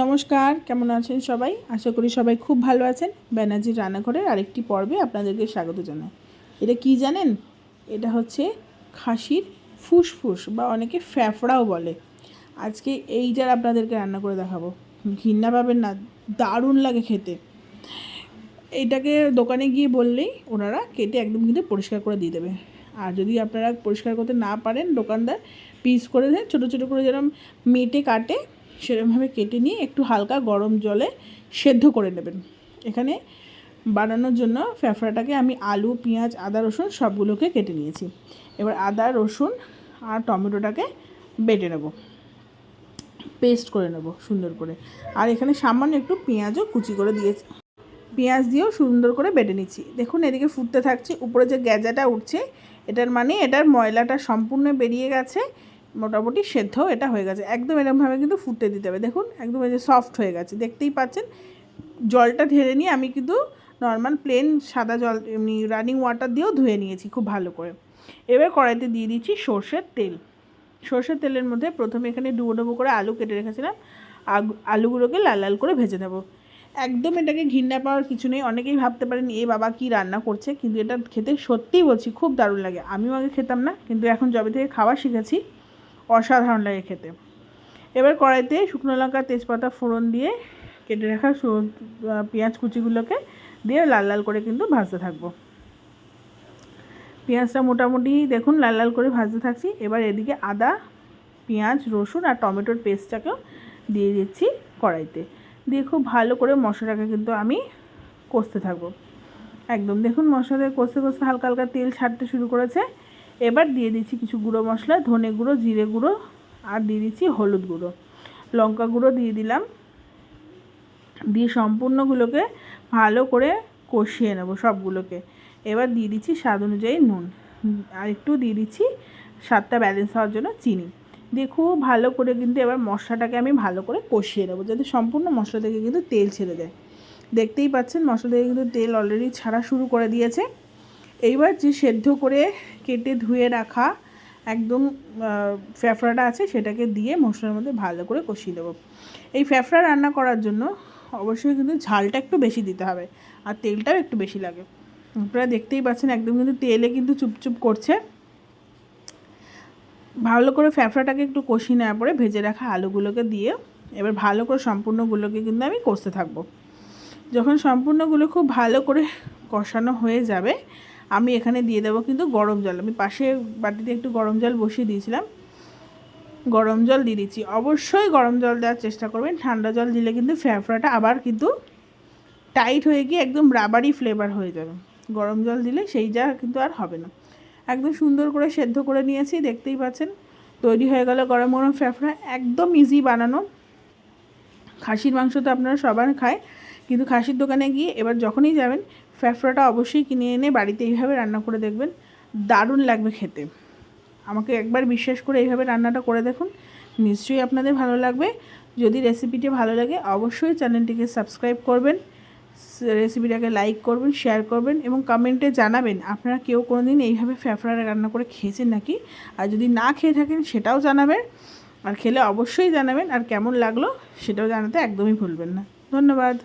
নমস্কার, কেমন আছেন সবাই? আশা করি সবাই খুব ভালো আছেন। ব্যানার্জির রান্নাঘরের আরেকটি পর্বে আপনাদেরকে স্বাগত জানাই। এটা কি জানেন? এটা হচ্ছে খাসির ফুসফুস বা অনেকে ফ্যাফড়াও বলে। আজকে এইটার আপনাদেরকে রান্না করে দেখাবো। ঘৃণা পাবেন না, দারুণ লাগে খেতে। এইটাকে দোকানে গিয়ে বললেই ওনারা কেটে একদম কিন্তু পরিষ্কার করে দিয়ে দেবে। আর যদি আপনারা পরিষ্কার করতে না পারেন, দোকানদার পিস করে দেয় ছোটো ছোটো করে, যেরকম মেটে কাটে সেরকমভাবে কেটে নিয়ে একটু হালকা গরম জলে সেদ্ধ করে নেবেন। এখানে বানানোর জন্য ফ্যাফড়াটাকে আমি আলু, পেঁয়াজ, আদা, রসুন সবগুলোকে কেটে নিয়েছি। এবার আদা, রসুন আর টমেটোটাকে বেটে নেব, পেস্ট করে নেব সুন্দর করে। আর এখানে সামান্য একটু পেঁয়াজও কুচি করে দিয়েছি, পেঁয়াজ দিয়েও সুন্দর করে বেটে নিচ্ছি। দেখুন এদিকে ফুটতে থাকছে, উপরে যে গ্যাজাটা উঠছে এটার মানে এটার ময়লাটা সম্পূর্ণ বেরিয়ে গেছে, মোটামুটি সেদ্ধ এটা হয়ে গেছে। একদম এরকমভাবে কিন্তু ফুটতে দিতে হবে। দেখুন একদম এই যে সফট হয়ে গেছে, দেখতেই পাচ্ছেন। জলটা ঢেলে নিয়ে আমি কিন্তু নর্মাল প্লেন সাদা জল, এমনি রানিং ওয়াটার দিয়েও ধুয়ে নিয়েছি খুব ভালো করে। এবার কড়াইতে দিয়ে দিচ্ছি সর্ষের তেল। সর্ষের তেলের মধ্যে প্রথমে এখানে ডুবো ডুবো করে আলু কেটে রেখেছিলাম, আলুগুলোকে লাল লাল করে ভেজে নেব। একদম এটাকে ঘৃণা পাওয়ার কিছু নেই। অনেকেই ভাবতে পারেন এ বাবা কি রান্না করছে, কিন্তু এটা খেতে সত্যিই বলছি খুব দারুণ লাগে। আমিও আগে খেতাম না, কিন্তু এখন যবে থেকে খাওয়া শিখেছি অসাধারণ লাগে খেতে। এবার কড়াইতে শুকনো লঙ্কা, তেজপাতা ফোড়ন দিয়ে কেটে রাখা পেঁয়াজ কুচিগুলোকে দিয়ে লাল লাল করে কিন্তু ভাজতে থাকবো। পেঁয়াজটা মোটামুটি দেখুন লাল লাল করে ভাজতে থাকছি। এবার এদিকে আদা, পেঁয়াজ, রসুন আর টমেটোর পেস্টটাকেও দিয়ে দিচ্ছি কড়াইতে, দিয়ে খুব ভালো করে মশলাটাকে কিন্তু আমি কষতে থাকবো। একদম দেখুন মশলাটা কষতে কষতে হালকা হালকা তেল ছাড়তে শুরু করেছে। এবার দিয়ে দিচ্ছি কিছু গুঁড়ো মশলা, ধনে গুঁড়ো, জিরে গুঁড়ো, আর দিয়ে দিচ্ছি হলুদ গুঁড়ো, লঙ্কা গুঁড়ো দিয়ে দিলাম। দিয়ে সম্পূর্ণগুলোকে ভালো করে কষিয়ে নেব সবগুলোকে। এবার দিয়ে দিচ্ছি স্বাদ অনুযায়ী নুন, আর একটু দিয়ে দিচ্ছি স্বাদটা ব্যালেন্স হওয়ার জন্য চিনি, দিয়ে খুব ভালো করে কিন্তু এবার মশলাটাকে আমি ভালো করে কষিয়ে নেবো, যাতে সম্পূর্ণ মশলা থেকে কিন্তু তেল ছেড়ে দেয়। দেখতেই পাচ্ছেন মশলা থেকে কিন্তু তেল অলরেডি ছাড়া শুরু করে দিয়েছে। এইবার যে সেদ্ধ করে কেটে ধুয়ে রাখা একদম ফ্যাফড়াটা আছে সেটাকে দিয়ে মশলার মধ্যে ভালো করে কষিয়ে দেবো। এই ফ্যাফড়া রান্না করার জন্য অবশ্যই কিন্তু ঝালটা একটু বেশি দিতে হবে, আর তেলটাও একটু বেশি লাগে। আপনারা দেখতেই পাচ্ছেন একদম কিন্তু তেলে কিন্তু চুপচুপ করছে। ভালো করে ফ্যাফড়াটাকে একটু কষিয়ে নেওয়ার পরে ভেজে রাখা আলুগুলোকে দিয়ে এবার ভালো করে সম্পূর্ণগুলোকে কিন্তু আমি কষতে থাকবো। যখন সম্পূর্ণগুলো খুব ভালো করে কষানো হয়ে যাবে, আমি এখানে দিয়ে দেবো কিন্তু গরম জল। আমি পাশে বাটিতে একটু গরম জল বসিয়ে দিয়েছিলাম, গরম জল দিয়ে দিচ্ছি। অবশ্যই গরম জল দেওয়ার চেষ্টা করবেন, ঠান্ডা জল দিলে কিন্তু ফ্যাফড়াটা আবার কিন্তু টাইট হয়ে গিয়ে একদম রাবারি ফ্লেভার হয়ে যাবে। গরম জল দিলে সেই যা কিন্তু আর হবে না। একদম সুন্দর করে সেদ্ধ করে নিয়েছি, দেখতেই পাচ্ছেন তৈরি হয়ে গেল গরম গরম ফ্যাফড়া। একদম ইজি বানানো। খাসির মাংস তো আপনারা সবার খায়, কিন্তু খাসির দোকানে গিয়ে এবার যখনই যাবেন ফ্যাফড়াটা অবশ্যই কিনে এনে বাড়িতে এইভাবে রান্না করে দেখবেন, দারুণ লাগবে খেতে। আমাকে একবার বিশ্বাস করে এইভাবে রান্নাটা করে দেখুন, নিশ্চয়ই আপনাদের ভালো লাগবে। যদি রেসিপিটি ভালো লাগে অবশ্যই চ্যানেলটিকে সাবস্ক্রাইব করবেন, রেসিপিটাকে লাইক করবেন, শেয়ার করবেন এবং কমেন্টে জানাবেন আপনারা কেউ কোনো দিন এইভাবে ফ্যাফড়া রান্না করে খেয়েছেন নাকি। আর যদি না খেয়ে থাকেন সেটাও জানাবেন, আর খেলে অবশ্যই জানাবেন, আর কেমন লাগলো সেটাও জানাতে একদমই ভুলবেন না। ধন্যবাদ।